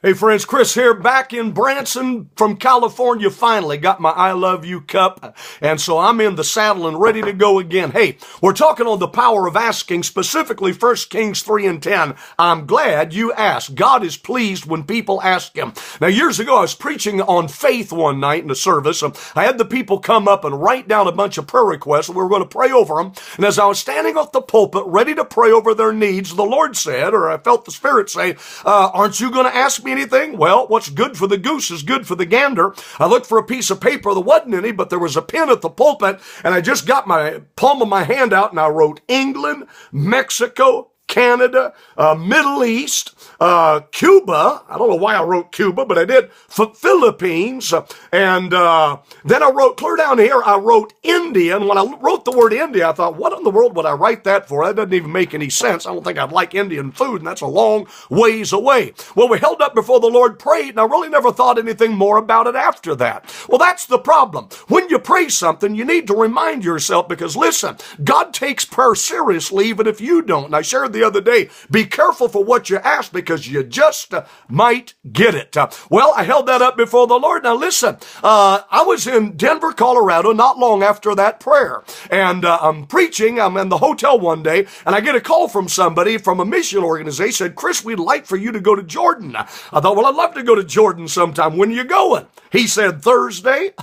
Hey friends, Kris here, back in Branson from California. Finally got my I Love You cup, and so I'm in the saddle and ready to go again. Hey, we're talking on the power of asking, specifically 1 Kings 3 and 10. I'm glad you asked. God is pleased when people ask Him. Now, years ago, I was preaching on faith one night in a service. I had the people come up and write down a bunch of prayer requests, and we were going to pray over them. And as I was standing off the pulpit, ready to pray over their needs, the Lord said, or I felt the Spirit say, aren't you going to ask me anything? Well, what's good for the goose is good for the gander. I looked for a piece of paper. There wasn't any, but there was a pen at the pulpit, and I just got my palm of my hand out, and I wrote England, Mexico, Canada, Middle East, Cuba. I don't know why I wrote Cuba, but I did. Philippines. And then I wrote, clear down here, I wrote India. And when I wrote the word India, I thought, what in the world would I write that for? That doesn't even make any sense. I don't think I'd like Indian food, and that's a long ways away. Well, we held up before the Lord, prayed, and I really never thought anything more about it after that. Well, that's the problem. When you pray something, you need to remind yourself, because listen, God takes prayer seriously even if you don't. And I shared the other day, be careful for what you ask, because you just might get it. Well, I held that up before the Lord. Now listen, I was in Denver, Colorado not long after that prayer, and I'm preaching. I'm in the hotel one day, and I get a call from somebody from a mission organization, said, Kris, we'd like for you to go to Jordan. I thought, well, I'd love to go to Jordan sometime. When are you going? He said, Thursday.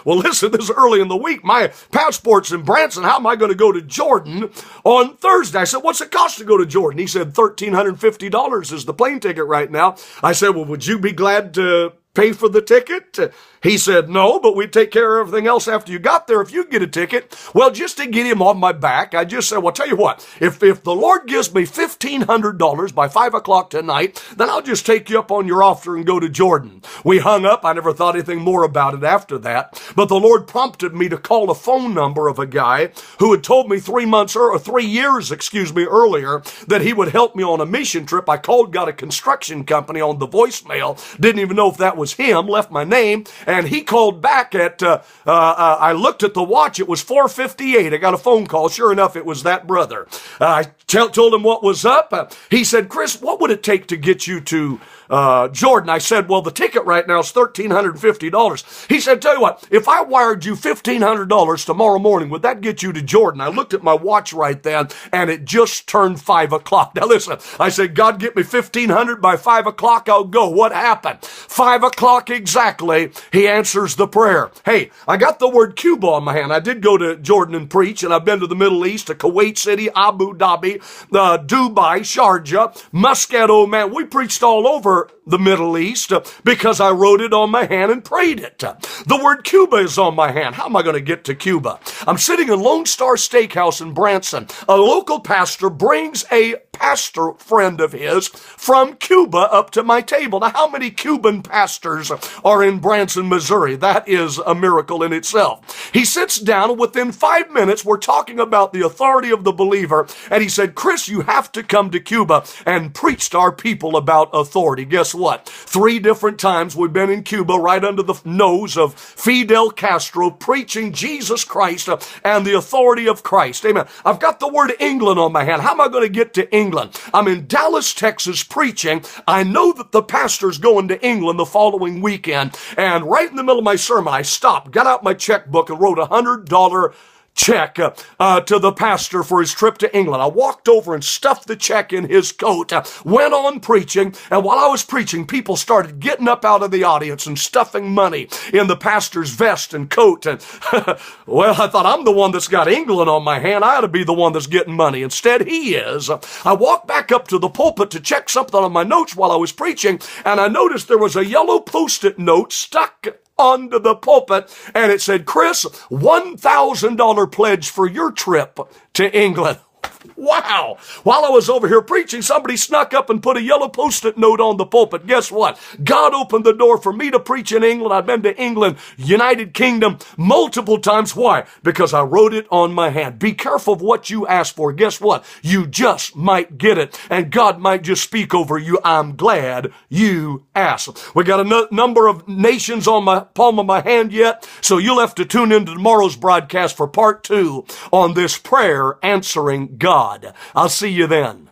Well, listen, this is early in the week. My passport's in Branson. How am I going to go to Jordan on Thursday? I said, what's it cost to go to Jordan? He said, $1,350 is the plane ticket right now. I said, well, would you be glad to pay for the ticket? He said, no, but we'd take care of everything else after you got there if you get a ticket. Well, just to get him on my back, I just said, well, tell you what, if the Lord gives me $1,500 by 5 o'clock tonight, then I'll just take you up on your offer and go to Jordan. We hung up. I never thought anything more about it after that. But the Lord prompted me to call a phone number of a guy who had told me 3 years earlier that he would help me on a mission trip. I called, got a construction company on the voicemail, didn't even know if that was him, left my name, and he called back at, I looked at the watch, it was 4:58. I got a phone call. Sure enough, it was that brother. I told him what was up. He said, Kris, what would it take to get you to Jordan? I said, well, the ticket right now is $1,350. He said, tell you what, if I wired you $1,500 tomorrow morning, would that get you to Jordan? I looked at my watch right then, and it just turned 5 o'clock. Now listen, I said, God, get me $1,500 by 5 o'clock, I'll go. What happened? 5 o'clock exactly, he answers the prayer. Hey, I got the word Cuba on my hand. I did go to Jordan and preach, and I've been to the Middle East, to Kuwait City, Abu Dhabi, Dubai, Sharjah, Muscat, Oman. We preached all over the Middle East because I wrote it on my hand and prayed it. The word Cuba is on my hand. How am I going to get to Cuba? I'm sitting in Lone Star Steakhouse in Branson. A local pastor brings a pastor friend of his from Cuba up to my table. Now, how many Cuban pastors are in Branson, Missouri? That is a miracle in itself. He sits down, and within 5 minutes, we're talking about the authority of the believer, and he said, Kris, you have to come to Cuba and preach to our people about authority. Guess what? 3 different times we've been in Cuba, right under the nose of Fidel Castro, preaching Jesus Christ and the authority of Christ. Amen. I've got the word England on my hand. How am I going to get to England? I'm in Dallas, Texas preaching. I know that the pastor's going to England the following weekend, and right in the middle of my sermon, I stopped, got out my checkbook, and wrote $100 check to the pastor for his trip to England. I walked over and stuffed the check in his coat, went on preaching, and while I was preaching, people started getting up out of the audience and stuffing money in the pastor's vest and coat. And well, I thought, I'm the one that's got England on my hand. I ought to be the one that's getting money. Instead, he is. I walked back up to the pulpit to check something on my notes while I was preaching, and I noticed there was a yellow Post-it note stuck onto the pulpit, and it said, Kris, $1,000 pledge for your trip to England. Wow. While I was over here preaching, somebody snuck up and put a yellow Post-it note on the pulpit. Guess what? God opened the door for me to preach in England. I've been to England, United Kingdom, multiple times. Why? Because I wrote it on my hand. Be careful of what you ask for. Guess what? You just might get it, and God might just speak over you. I'm glad you asked. We got a number of nations on my palm of my hand yet, so you'll have to tune into tomorrow's broadcast for part 2 on this prayer answering God. I'll see you then.